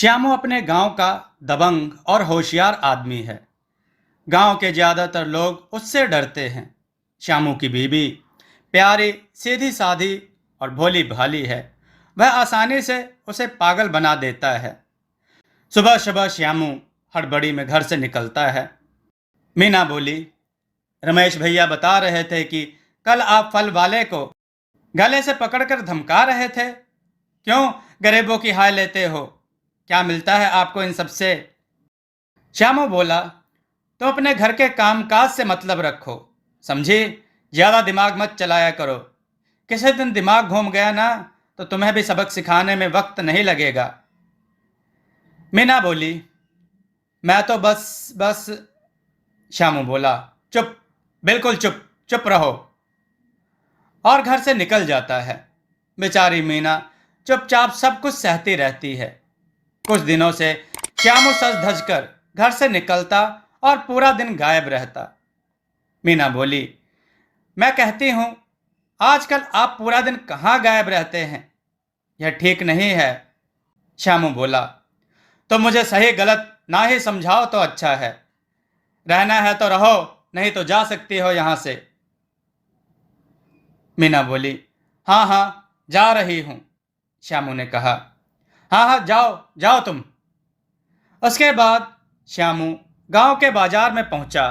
श्यामू अपने गांव का दबंग और होशियार आदमी है। गांव के ज्यादातर लोग उससे डरते हैं। श्यामू की बीवी प्यारी, सीधी सादी और भोली भाली है। वह आसानी से उसे पागल बना देता है। सुबह सुबह श्यामू हड़बड़ी में घर से निकलता है। मीना बोली, रमेश भैया बता रहे थे कि कल आप फल वाले को गले से पकड़कर धमका रहे थे। क्यों गरीबों की हाय लेते हो? क्या मिलता है आपको इन सब से? श्यामू बोला, तुम अपने घर के कामकाज से मतलब रखो, समझी? ज्यादा दिमाग मत चलाया करो। किसी दिन दिमाग घूम गया ना तो तुम्हें भी सबक सिखाने में वक्त नहीं लगेगा। मीना बोली, मैं तो बस। श्यामू बोला, चुप, बिल्कुल चुप, चुप रहो। और घर से निकल जाता है। बेचारी मीना चुपचाप सब कुछ सहती रहती है। कुछ दिनों से श्यामू सज धज कर घर से निकलता और पूरा दिन गायब रहता। मीना बोली, मैं कहती हूं, आजकल आप पूरा दिन कहाँ गायब रहते हैं? यह ठीक नहीं है। श्यामू बोला, तो मुझे सही गलत ना ही समझाओ तो अच्छा है। रहना है तो रहो, नहीं तो जा सकती हो यहां से। मीना बोली, हाँ हाँ, जा रही हूं। श्यामू ने कहा, हाँ हाँ, जाओ जाओ तुम। उसके बाद श्यामू गांव के बाजार में पहुंचा।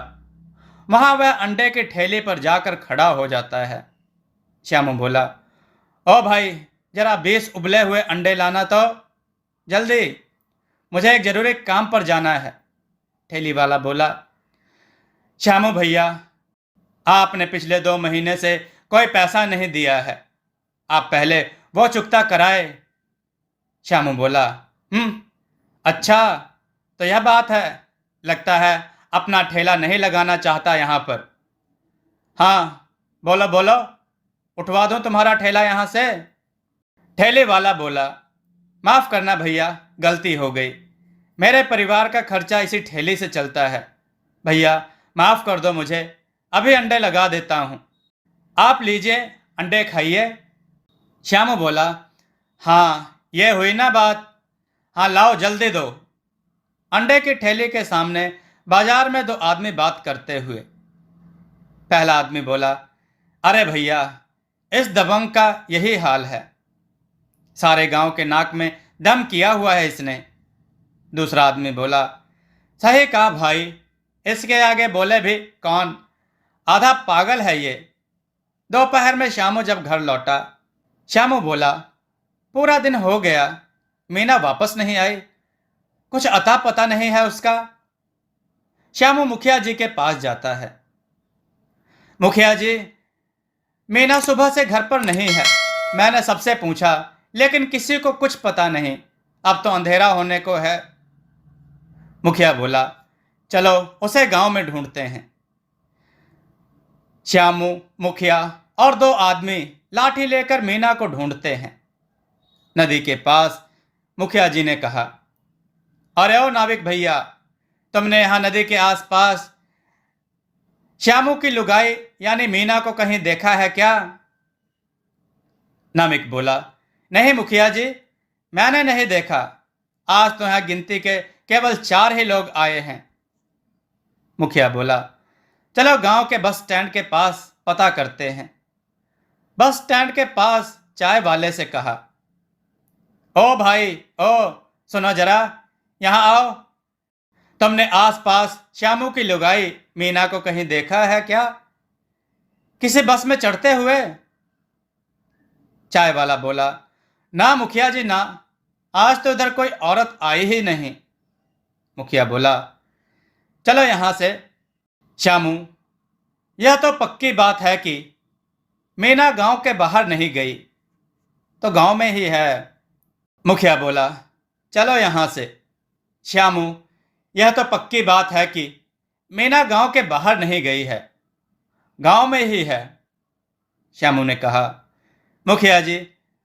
वहां वह अंडे के ठेले पर जाकर खड़ा हो जाता है। श्यामू बोला, ओ भाई, जरा 20 उबले हुए अंडे लाना तो, जल्दी, मुझे एक जरूरी काम पर जाना है। ठेली वाला बोला, श्यामू भैया, आपने पिछले 2 महीने से कोई पैसा नहीं दिया है। आप पहले वो चुकता कराए। श्यामू बोला, अच्छा, तो यह बात है। लगता है अपना ठेला नहीं लगाना चाहता यहां पर। हाँ, बोलो बोलो, उठवा दूं तुम्हारा ठेला यहां से? ठेले वाला बोला, माफ करना भैया, गलती हो गई। मेरे परिवार का खर्चा इसी ठेली से चलता है। भैया माफ कर दो मुझे, अभी अंडे लगा देता हूं। आप लीजिए, अंडे खाइए। श्यामू बोला, हाँ, ये हुई ना बात। हाँ, लाओ जल्दी दो। अंडे की ठेली के सामने बाजार में 2 आदमी बात करते हुए। पहला आदमी बोला, अरे भैया, इस दबंग का यही हाल है। सारे गांव के नाक में दम किया हुआ है इसने। दूसरा आदमी बोला, सही कहा भाई, इसके आगे बोले भी कौन, आधा पागल है ये। दोपहर में श्यामू जब घर लौटा, श्यामू बोला, पूरा दिन हो गया, मीना वापस नहीं आई। कुछ अता पता नहीं है उसका। श्यामू मुखिया जी के पास जाता है। मुखिया जी, मीना सुबह से घर पर नहीं है। मैंने सबसे पूछा, लेकिन किसी को कुछ पता नहीं। अब तो अंधेरा होने को है। मुखिया बोला, चलो उसे गांव में ढूंढते हैं। श्यामू, मुखिया और 2 आदमी लाठी लेकर मीना को ढूंढते हैं। नदी के पास मुखिया जी ने कहा, अरे ओ नाविक भैया, तुमने यहां नदी के आसपास श्यामू की लुगाई यानी मीना को कहीं देखा है क्या? नाविक बोला, नहीं मुखिया जी, मैंने नहीं देखा। आज तो यहां गिनती के केवल 4 ही लोग आए हैं। मुखिया बोला, चलो गांव के बस स्टैंड के पास पता करते हैं। बस स्टैंड के पास चाय वाले से कहा, ओ भाई, ओ सुनो जरा, यहां आओ। तुमने आसपास श्यामू की लुगाई मीना को कहीं देखा है क्या, किसी बस में चढ़ते हुए? चाय वाला बोला, ना मुखिया जी ना, आज तो इधर कोई औरत आई ही नहीं। मुखिया बोला, चलो यहां से। श्यामू, यह तो पक्की बात है कि मीना गांव के बाहर नहीं गई, तो गांव में ही है। मुखिया बोला, चलो यहां से। श्यामू, यह तो पक्की बात है कि मीना गांव के बाहर नहीं गई है, गांव में ही है। श्यामू ने कहा, मुखिया जी,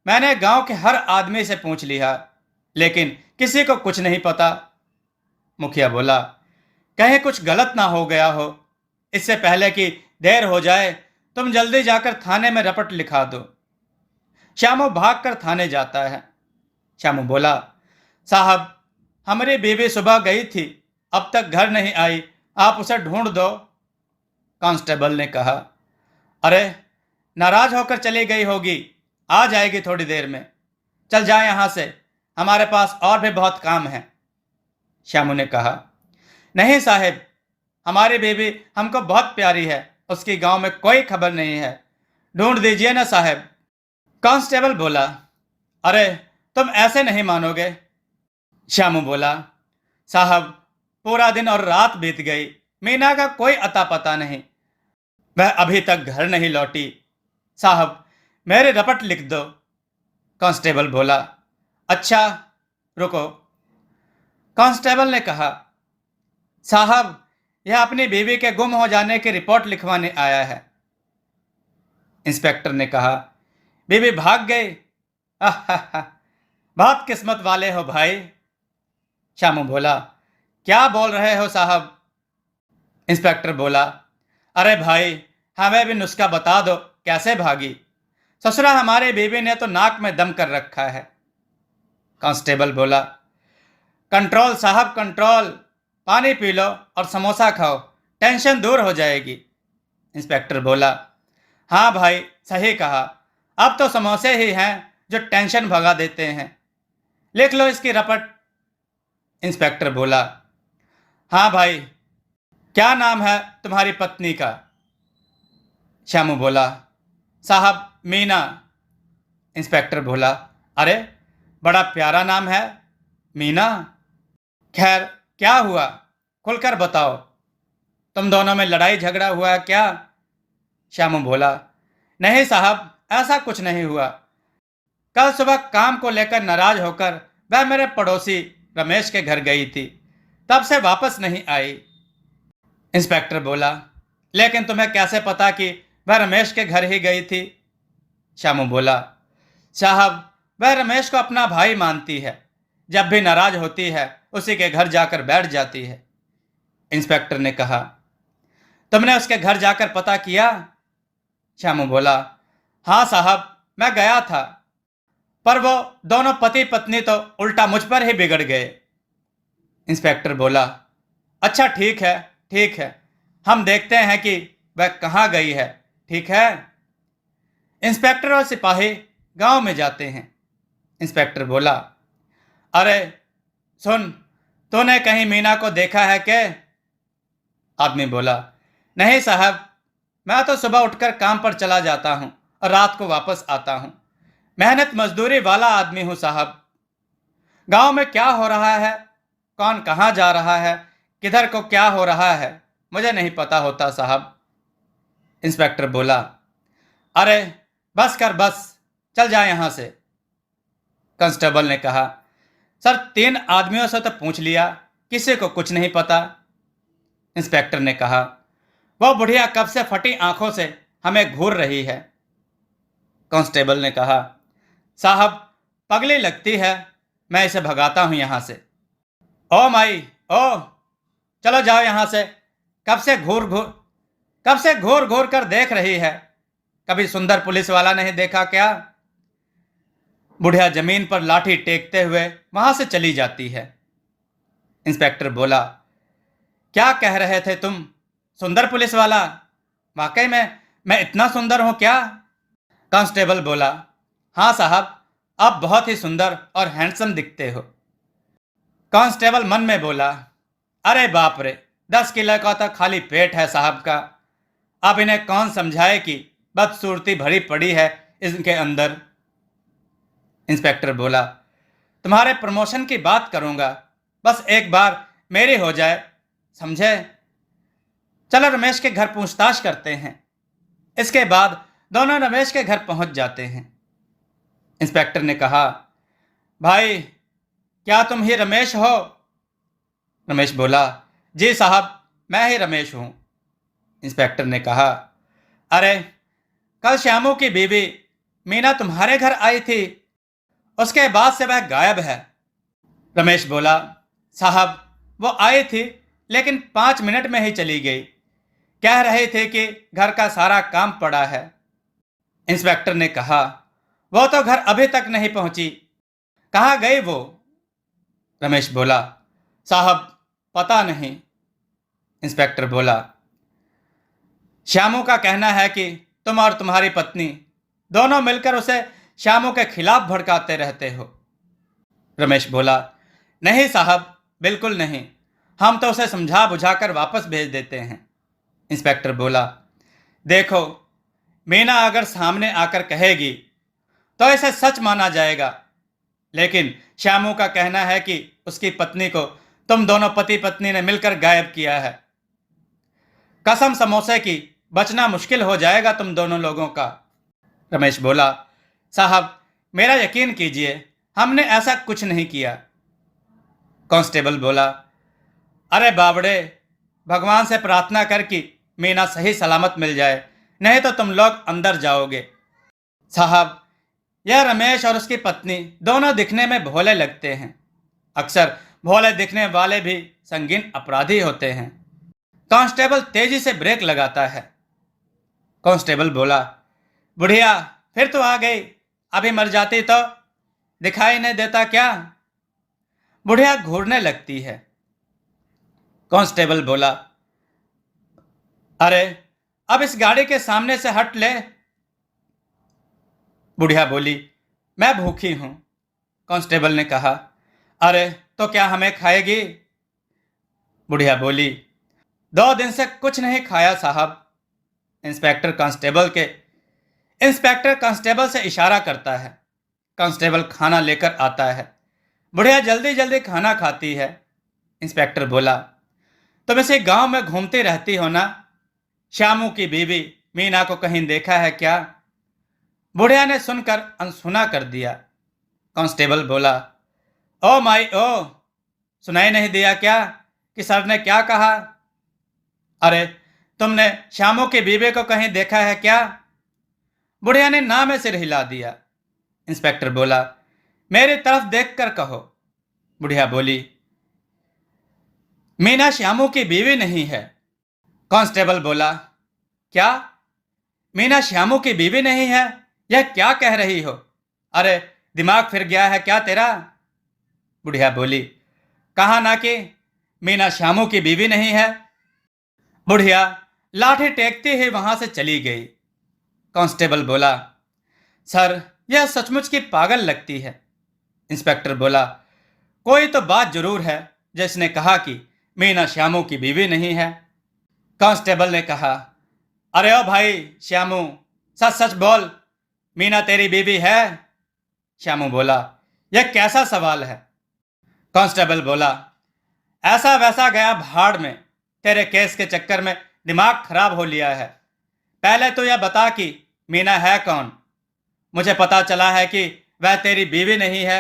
मैंने गांव के हर आदमी से पूछ लिया, लेकिन किसी को कुछ नहीं पता। मुखिया बोला, कहीं कुछ गलत ना हो गया हो। इससे पहले कि देर हो जाए, तुम जल्दी जाकर थाने में रपट लिखा दो। श्यामू भागकर थाने जाता है। श्यामू बोला, साहब, हमारी बीवी सुबह गई थी, अब तक घर नहीं आई, आप उसे ढूंढ दो। कांस्टेबल ने कहा। अरे, नाराज होकर चली गई होगी, आ जाएगी थोड़ी देर में। चल जाए यहां से, हमारे पास और भी बहुत काम है। श्यामू ने कहा। नहीं साहब, हमारी बीवी हमको बहुत प्यारी है, उसकी गांव में कोई खबर नहीं है, ढूंढ दीजिए ना साहब। कांस्टेबल बोला। अरे, तुम ऐसे नहीं मानोगे। श्यामू बोला। साहब, पूरा दिन और रात बीत गई, मीना का कोई अता पता नहीं, वह अभी तक घर नहीं लौटी। साहब, मेरे रपट लिख दो। कांस्टेबल बोला। अच्छा, रुको। कांस्टेबल ने कहा। साहब, यह अपनी बीवी के गुम हो जाने की रिपोर्ट लिखवाने आया है। इंस्पेक्टर ने कहा। बीवी भाग गई? आहा, बहुत किस्मत वाले हो भाई। श्यामू बोला। क्या बोल रहे हो साहब? इंस्पेक्टर बोला। अरे भाई, हमें भी नुस्खा बता दो, कैसे भागी? ससुरा, हमारे बीवी ने तो नाक में दम कर रखा है। कांस्टेबल बोला। कंट्रोल साहब, कंट्रोल, पानी पी लो और समोसा खाओ, टेंशन दूर हो जाएगी। इंस्पेक्टर बोला। हाँ भाई, सही कहा, अब तो समोसे ही हैं जो टेंशन भगा देते हैं। लिख लो इसकी रपट। इंस्पेक्टर बोला। हाँ भाई, क्या नाम है तुम्हारी पत्नी का? श्यामू बोला। साहब, मीना। इंस्पेक्टर बोला। अरे, बड़ा प्यारा नाम है, मीना। खैर, क्या हुआ, खुलकर बताओ, तुम दोनों में लड़ाई झगड़ा हुआ है क्या? श्यामू बोला। नहीं साहब, ऐसा कुछ नहीं हुआ। कल सुबह काम को लेकर नाराज होकर वह मेरे पड़ोसी रमेश के घर गई थी, तब से वापस नहीं आई। इंस्पेक्टर बोला। लेकिन तुम्हें कैसे पता कि वह रमेश के घर ही गई थी? श्यामू बोला। साहब, वह रमेश को अपना भाई मानती है, जब भी नाराज होती है उसी के घर जाकर बैठ जाती है। इंस्पेक्टर ने कहा। तुमने उसके घर जाकर पता किया? श्यामू बोला। हाँ साहब, मैं गया था, पर वो दोनों पति पत्नी तो उल्टा मुझ पर ही बिगड़ गए। इंस्पेक्टर बोला। अच्छा, ठीक है, ठीक है, हम देखते हैं कि वह कहाँ गई है, ठीक है? इंस्पेक्टर और सिपाही गांव में जाते हैं। इंस्पेक्टर बोला। अरे सुन, तूने कहीं मीना को देखा है क्या? आदमी बोला। नहीं साहब, मैं तो सुबह उठकर काम पर चला जाता हूं और रात को वापस आता हूं, मेहनत मजदूरी वाला आदमी हूं साहब। गांव में क्या हो रहा है, कौन कहाँ जा रहा है, किधर को क्या हो रहा है, मुझे नहीं पता होता साहब। इंस्पेक्टर बोला। अरे बस कर, बस, चल जा यहां से। कांस्टेबल ने कहा। सर, 3 आदमियों से तो पूछ लिया, किसी को कुछ नहीं पता। इंस्पेक्टर ने कहा। वो बुढ़िया कब से फटी आंखों से हमें घूर रही है। कांस्टेबल ने कहा। साहब, पगली लगती है, मैं इसे भगाता हूं यहां से। ओ माई, ओ, चलो जाओ यहां से, कब से घूर घूर कर देख रही है, कभी सुंदर पुलिस वाला नहीं देखा क्या? बुढ़िया जमीन पर लाठी टेकते हुए वहां से चली जाती है। इंस्पेक्टर बोला। क्या कह रहे थे तुम, सुंदर पुलिस वाला? वाकई में मैं इतना सुंदर हूं क्या? कांस्टेबल बोला। हाँ साहब, आप बहुत ही सुंदर और हैंडसम दिखते हो। कांस्टेबल मन में बोला। अरे बाप रे, 10 किलो का तो खाली पेट है साहब का, अब इन्हें कौन समझाए कि बदसूरती भरी पड़ी है इनके अंदर। इंस्पेक्टर बोला। तुम्हारे प्रमोशन की बात करूंगा, बस एक बार मेरी हो जाए, समझे? चलो रमेश के घर पूछताछ करते हैं। इसके बाद दोनों रमेश के घर पहुंच जाते हैं। इंस्पेक्टर ने कहा। भाई, क्या तुम ही रमेश हो? रमेश बोला। जी साहब, मैं ही रमेश हूं। इंस्पेक्टर ने कहा। अरे, कल श्यामू की बीवी मीना तुम्हारे घर आई थी, उसके बाद से वह गायब है। रमेश बोला। साहब, वो आई थी, लेकिन 5 मिनट में ही चली गई, कह रही थी कि घर का सारा काम पड़ा है। इंस्पेक्टर ने कहा। वो तो घर अभी तक नहीं पहुंची, कहाँ गई वो? रमेश बोला, साहब पता नहीं। इंस्पेक्टर बोला, श्यामू का कहना है कि तुम और तुम्हारी पत्नी दोनों मिलकर उसे श्यामू के खिलाफ भड़काते रहते हो। रमेश बोला, नहीं साहब, बिल्कुल नहीं, हम तो उसे समझा बुझाकर वापस भेज देते हैं। इंस्पेक्टर बोला, देखो, मीना अगर सामने आकर कहेगी तो इसे सच माना जाएगा, लेकिन श्यामू का कहना है कि उसकी पत्नी को तुम दोनों पति पत्नी ने मिलकर गायब किया है। कसम समोसे की, बचना मुश्किल हो जाएगा तुम दोनों लोगों का। रमेश बोला, साहब मेरा यकीन कीजिए, हमने ऐसा कुछ नहीं किया। कांस्टेबल बोला, अरे बावड़े, भगवान से प्रार्थना कर कि मीना सही सलामत मिल जाए, नहीं तो तुम लोग अंदर जाओगे। साहब, यह रमेश और उसकी पत्नी दोनों दिखने में भोले लगते हैं। अक्सर भोले दिखने वाले भी संगीन अपराधी होते हैं। कांस्टेबल तेजी से ब्रेक लगाता है। कांस्टेबल बोला, बुढ़िया फिर तो आ गई, अभी मर जाती तो दिखाई नहीं देता क्या? बुढ़िया घूरने लगती है। कांस्टेबल बोला, अरे अब इस गाड़ी के सामने से हट ले। बुढ़िया बोली, मैं भूखी हूं। कांस्टेबल ने कहा, अरे तो क्या हमें खाएगी? बुढ़िया बोली, 2 दिन से कुछ नहीं खाया साहब। इंस्पेक्टर कांस्टेबल से इशारा करता है। कांस्टेबल खाना लेकर आता है। बुढ़िया जल्दी जल्दी खाना खाती है। इंस्पेक्टर बोला, तुम इसी गांव में घूमती रहती हो ना? श्यामू की बीवी मीना को कहीं देखा है क्या? बुढ़िया ने सुनकर अनसुना कर दिया। कांस्टेबल बोला, ओ माई ओ, सुनाई नहीं दिया क्या कि सर ने क्या कहा? अरे तुमने श्यामू की बीवी को कहीं देखा है क्या? बुढ़िया ने ना में सिर हिला दिया। इंस्पेक्टर बोला, मेरी तरफ देखकर कहो। बुढ़िया बोली, मीना श्यामू की बीवी नहीं है। कांस्टेबल बोला, क्या मीना श्यामू की बीवी नहीं है? यह क्या कह रही हो? अरे दिमाग फिर गया है क्या तेरा? बुढ़िया बोली, कहा ना कि मीना श्यामू की बीवी नहीं है। बुढ़िया लाठी टेकती ही वहां से चली गई। कांस्टेबल बोला, सर यह सचमुच की पागल लगती है। इंस्पेक्टर बोला, कोई तो बात जरूर है जिसने कहा कि मीना श्यामू की बीवी नहीं है। कांस्टेबल ने कहा, अरे ओ भाई श्यामू, सच सच बोल, मीना तेरी बीवी है? श्यामू बोला, यह कैसा सवाल है? कांस्टेबल बोला, ऐसा वैसा गया भाड़ में, तेरे केस के चक्कर में दिमाग खराब हो लिया है। पहले तो यह बता कि मीना है कौन? मुझे पता चला है कि वह तेरी बीवी नहीं है।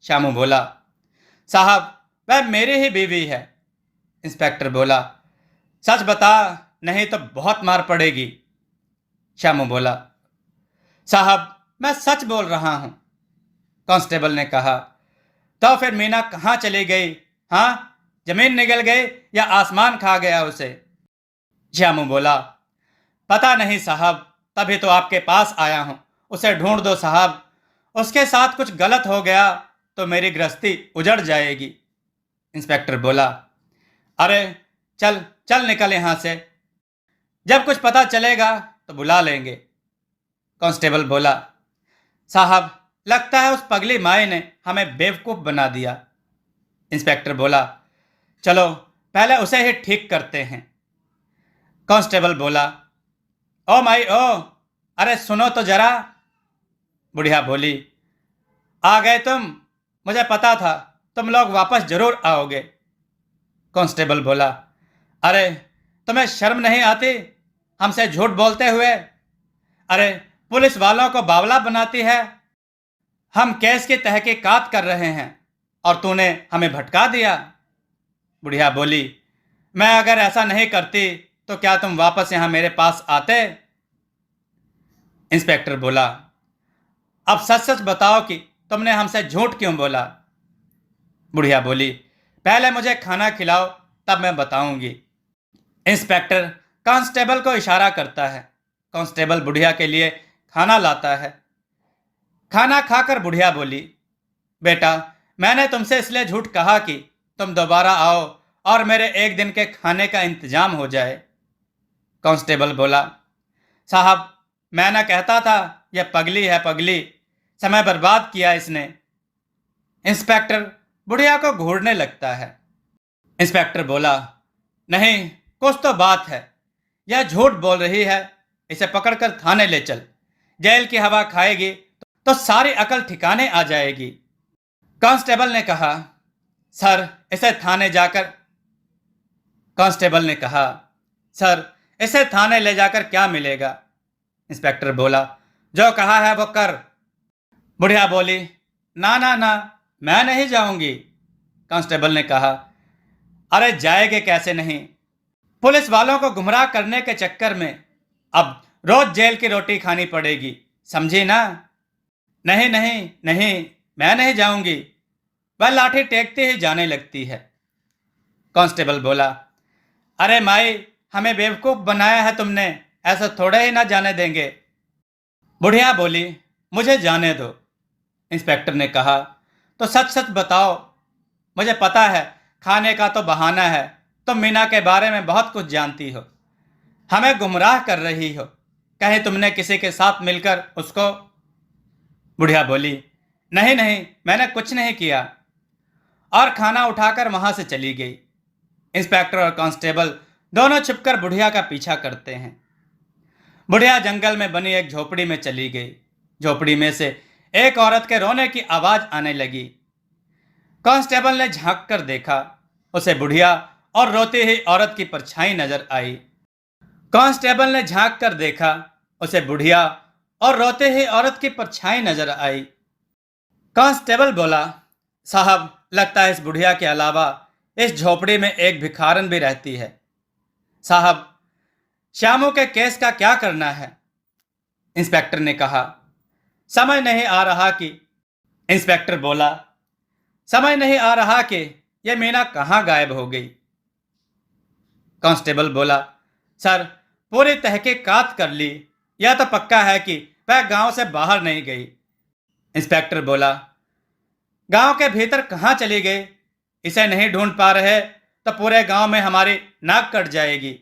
श्यामू बोला, साहब वह मेरी ही बीवी है। इंस्पेक्टर बोला, सच बता, नहीं तो बहुत मार पड़ेगी। श्यामू बोला, साहब मैं सच बोल रहा हूं। कांस्टेबल ने कहा, तो फिर मीना कहाँ चली गई? हाँ, जमीन निगल गई या आसमान खा गया उसे? श्यामू बोला, पता नहीं साहब, तभी तो आपके पास आया हूं। उसे ढूंढ दो साहब, उसके साथ कुछ गलत हो गया तो मेरी गृहस्थी उजड़ जाएगी। इंस्पेक्टर बोला, अरे चल चल निकल यहां से, जब कुछ पता चलेगा तो बुला लेंगे। कांस्टेबल बोला, साहब लगता है उस पगली माई ने हमें बेवकूफ बना दिया। इंस्पेक्टर बोला, चलो पहले उसे ही ठीक करते हैं। कांस्टेबल बोला, ओ माई ओ, अरे सुनो तो जरा। बुढ़िया बोली, आ गए तुम? मुझे पता था तुम लोग वापस जरूर आओगे। कांस्टेबल बोला, अरे तुम्हें शर्म नहीं आती हमसे झूठ बोलते हुए? अरे पुलिस वालों को बावला बनाती है। हम केस की तहकीकात कर रहे हैं और तूने हमें भटका दिया। बुढ़िया बोली, मैं अगर ऐसा नहीं करती तो क्या तुम वापस यहां मेरे पास आते? इंस्पेक्टर बोला, अब सच सच बताओ कि तुमने हमसे झूठ क्यों बोला? बुढ़िया बोली, पहले मुझे खाना खिलाओ तब मैं बताऊंगी। इंस्पेक्टर कांस्टेबल को इशारा करता है। कांस्टेबल बुढ़िया के लिए खाना लाता है। खाना खाकर बुढ़िया बोली, बेटा मैंने तुमसे इसलिए झूठ कहा कि तुम दोबारा आओ और मेरे एक दिन के खाने का इंतजाम हो जाए। कांस्टेबल बोला, साहब, मैं ना कहता था यह पगली है पगली, समय बर्बाद किया इसने। इंस्पेक्टर बुढ़िया को घूरने लगता है। इंस्पेक्टर बोला, नहीं, कुछ तो बात है, यह झूठ बोल रही है, इसे पकड़कर थाने ले चल। जेल की हवा खाएगी तो सारी अकल ठिकाने आ जाएगी। कांस्टेबल ने कहा, सर इसे थाने जाकर कांस्टेबल ने कहा, सर इसे थाने ले जाकर क्या मिलेगा? इंस्पेक्टर बोला, जो कहा है वो कर। बुढ़िया बोली, ना ना ना, मैं नहीं जाऊंगी। कांस्टेबल ने कहा, अरे जाएगे कैसे नहीं? पुलिस वालों को गुमराह करने के चक्कर में अब रोज जेल की रोटी खानी पड़ेगी, समझी ना? नहीं नहीं नहीं, मैं नहीं जाऊंगी। वह लाठी टेकते ही जाने लगती है। कांस्टेबल बोला, अरे माई, हमें बेवकूफ बनाया है तुमने, ऐसा थोड़े ही ना जाने देंगे। बुढ़िया बोली, मुझे जाने दो। इंस्पेक्टर ने कहा, तो सच सच बताओ, मुझे पता है खाने का तो बहाना है, तुम मीना के बारे में बहुत कुछ जानती हो, हमें गुमराह कर रही हो, कहीं तुमने किसी के साथ मिलकर उसको? बुढ़िया बोली, नहीं नहीं, मैंने कुछ नहीं किया, और खाना उठाकर वहां से चली गई। इंस्पेक्टर और कांस्टेबल दोनों छिपकर बुढ़िया का पीछा करते हैं। बुढ़िया जंगल में बनी एक झोपड़ी में चली गई। झोपड़ी में से एक औरत के रोने की आवाज आने लगी। कांस्टेबल ने झांक कर देखा, उसे बुढ़िया और रोती हुई औरत की परछाई नजर आई। कांस्टेबल ने झांक कर देखा, उसे बुढ़िया और रोते हुई औरत की परछाई नजर आई। कांस्टेबल बोला, साहब, लगता है इस बुढ़िया के अलावा इस झोपड़ी में एक भिखारन भी रहती है। साहब, श्यामू के केस का क्या करना है? इंस्पेक्टर ने कहा, समझ नहीं आ रहा कि इंस्पेक्टर बोला, समझ नहीं आ रहा कि यह मीना कहां गायब हो गई। कांस्टेबल बोला, सर, पूरी तहकीकात कर ली, यह तो पक्का है कि वह गांव से बाहर नहीं गई। इंस्पेक्टर बोला, गांव के भीतर कहां चली गई? इसे नहीं ढूंढ पा रहे तो पूरे गांव में हमारी नाक कट जाएगी।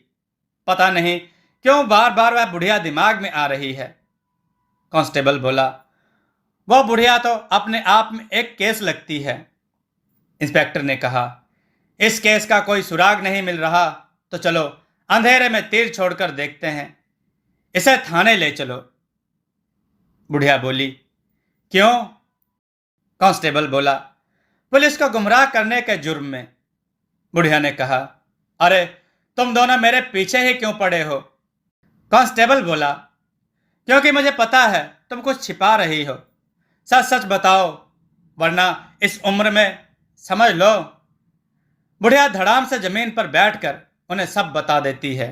पता नहीं क्यों बार बार वह बुढ़िया दिमाग में आ रही है। कांस्टेबल बोला, वह बुढ़िया तो अपने आप में एक केस लगती है। इंस्पेक्टर ने कहा, इस केस का कोई सुराग नहीं मिल रहा तो चलो अंधेरे में तीर छोड़कर देखते हैं, इसे थाने ले चलो। बुढ़िया बोली, क्यों? कांस्टेबल बोला, पुलिस को गुमराह करने के जुर्म में। बुढ़िया ने कहा, अरे तुम दोनों मेरे पीछे ही क्यों पड़े हो? कांस्टेबल बोला, क्योंकि मुझे पता है तुम कुछ छिपा रही हो, सच सच बताओ, वरना इस उम्र में समझ लो। बुढ़िया धड़ाम से जमीन पर बैठकर उन्हें सब बता देती है।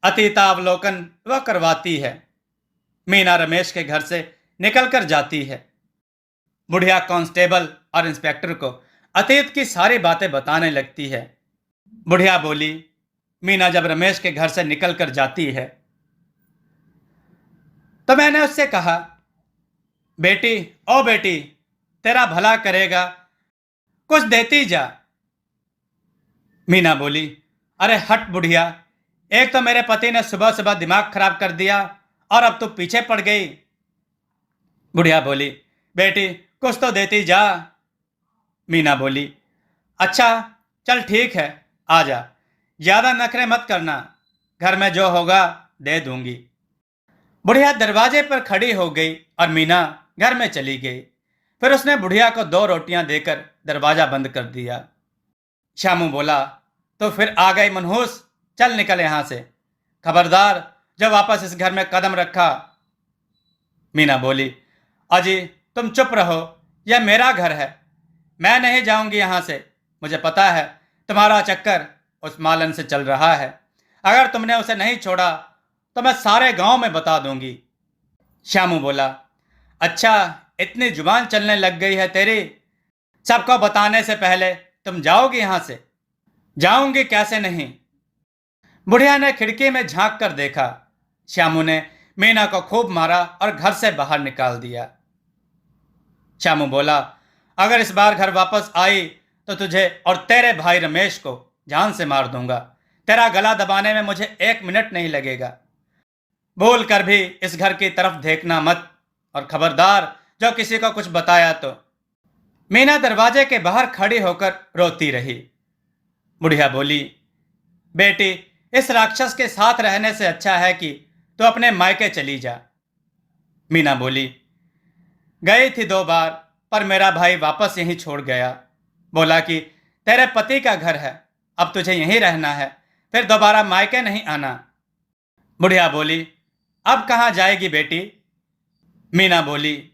अतीतावलोकन वह करवाती है। मीना रमेश के घर से निकलकर जाती है। बुढ़िया कांस्टेबल और इंस्पेक्टर को अतीत की सारी बातें बताने लगती है। बुढ़िया बोली, मीना जब रमेश के घर से निकलकर जाती है तो मैंने उससे कहा, बेटी, ओ बेटी, तेरा भला करेगा, कुछ देती जा। मीना बोली, अरे हट बुढ़िया, एक तो मेरे पति ने सुबह सुबह दिमाग खराब कर दिया और अब तू पीछे पड़ गई। बुढ़िया बोली, बेटी कुछ तो देती जा। मीना बोली, अच्छा चल ठीक है, आ जा, ज्यादा नखरे मत करना, घर में जो होगा दे दूंगी। बुढ़िया दरवाजे पर खड़ी हो गई और मीना घर में चली गई। फिर उसने बुढ़िया को 2 रोटियां देकर दरवाजा बंद कर दिया। श्यामू बोला, तो फिर आ गई मनहूस, चल निकल यहां से, खबरदार जब वापस इस घर में कदम रखा। मीना बोली, अजी तुम चुप रहो, यह मेरा घर है, मैं नहीं जाऊंगी यहां से। मुझे पता है तुम्हारा चक्कर उस मालन से चल रहा है, अगर तुमने उसे नहीं छोड़ा तो मैं सारे गांव में बता दूंगी। श्यामू बोला, अच्छा इतनी जुबान चलने लग गई है तेरी, सबको बताने से पहले तुम जाओगी यहां से? जाऊंगी कैसे नहीं। बुढ़िया ने खिड़की में झांक कर देखा, श्यामू ने मीना को खूब मारा और घर से बाहर निकाल दिया। श्यामू बोला, अगर इस बार घर वापस आई तो तुझे और तेरे भाई रमेश को जान से मार दूंगा। तेरा गला दबाने में मुझे 1 मिनट नहीं लगेगा। भूल कर भी इस घर की तरफ देखना मत, और खबरदार जो किसी को कुछ बताया तो। मीना दरवाजे के बाहर खड़ी होकर रोती रही। बुढ़िया बोली, बेटी, इस राक्षस के साथ रहने से अच्छा है कि तू अपने मायके चली जा। मीना बोली, गई थी 2 बार, पर मेरा भाई वापस यहीं छोड़ गया। बोला कि तेरे पति का घर है, अब तुझे यहीं रहना है, फिर दोबारा मायके नहीं आना। बुढ़िया बोली, अब कहाँ जाएगी बेटी? मीना बोली,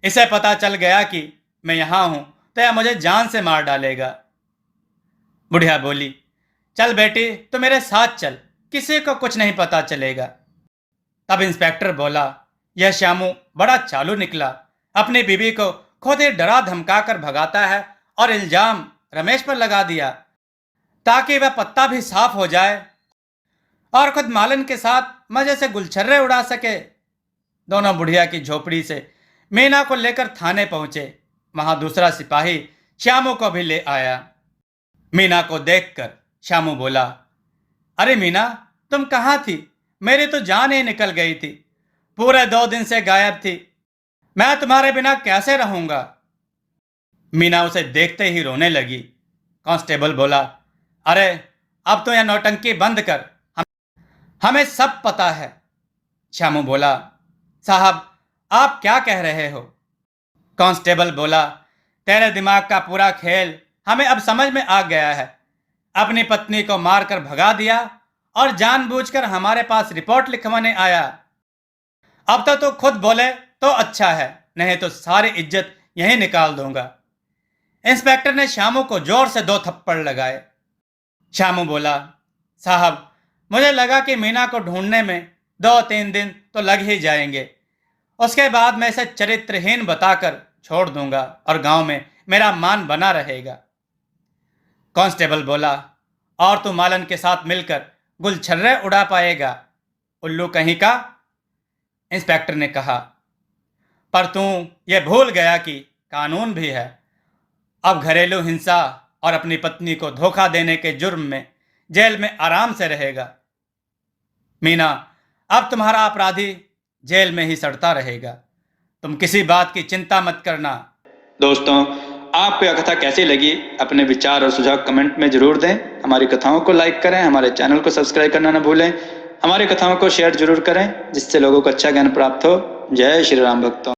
इसे पता चल गया कि मैं यहाँ हूं तो यह मुझे जान से मार डालेगा। बुढ़िया बोली, चल बेटी, तो मेरे साथ चल, किसी को कुछ नहीं पता चलेगा। तब इंस्पेक्टर बोला, यह श्यामू बड़ा चालू निकला, अपनी बीवी को खुद ही डरा धमका कर भगाता है और इल्जाम रमेश पर लगा दिया ताकि वह पत्ता भी साफ हो जाए और खुद मालन के साथ मजे से गुलछर्रे उड़ा सके। दोनों बुढ़िया की झोपड़ी से मीना को लेकर थाने पहुंचे। वहां दूसरा सिपाही श्यामू को भी ले आया। मीना को देखकर श्यामू बोला, अरे मीना, तुम कहाँ थी? मेरी तो जान ही निकल गई थी। पूरे 2 दिन से गायब थी। मैं तुम्हारे बिना कैसे रहूंगा? मीना उसे देखते ही रोने लगी। कांस्टेबल बोला, अरे अब तो यह नौटंकी बंद कर, हमें सब पता है। श्यामू बोला, साहब आप क्या कह रहे हो? कांस्टेबल बोला, तेरे दिमाग का पूरा खेल हमें अब समझ में आ गया है। अपनी पत्नी को मारकर भगा दिया और जानबूझकर हमारे पास रिपोर्ट लिखवाने आया। अब तो तू खुद बोले तो अच्छा है, नहीं तो सारी इज्जत यहीं निकाल दूंगा। इंस्पेक्टर ने श्यामू को जोर से 2 थप्पड़ लगाए। श्यामू बोला, साहब मुझे लगा कि मीना को ढूंढने में 2-3 दिन तो लग ही जाएंगे। उसके बाद मैं इसे चरित्रहीन बताकर छोड़ दूंगा और गांव में मेरा मान बना रहेगा। कांस्टेबल बोला, और तू मालन के साथ मिलकर गुलछर्रे उड़ा पाएगा, उल्लू कहीं का? इंस्पेक्टर ने कहा, पर तू ये भूल गया कि कानून भी है। अब घरेलू हिंसा और अपनी पत्नी को धोखा देने के जुर्म में जेल में आराम से रहेगा। मीना, अब तुम्हारा अपराधी जेल में ही सड़ता रहेगा। तुम किसी बात की चिंता मत करना। दोस्तों, आपको यह कथा कैसी लगी? अपने विचार और सुझाव कमेंट में जरूर दें। हमारी कथाओं को लाइक करें, हमारे चैनल को सब्सक्राइब करना न भूलें। हमारी कथाओं को शेयर जरूर करें जिससे लोगों को अच्छा ज्ञान प्राप्त हो। जय श्री राम भक्तों।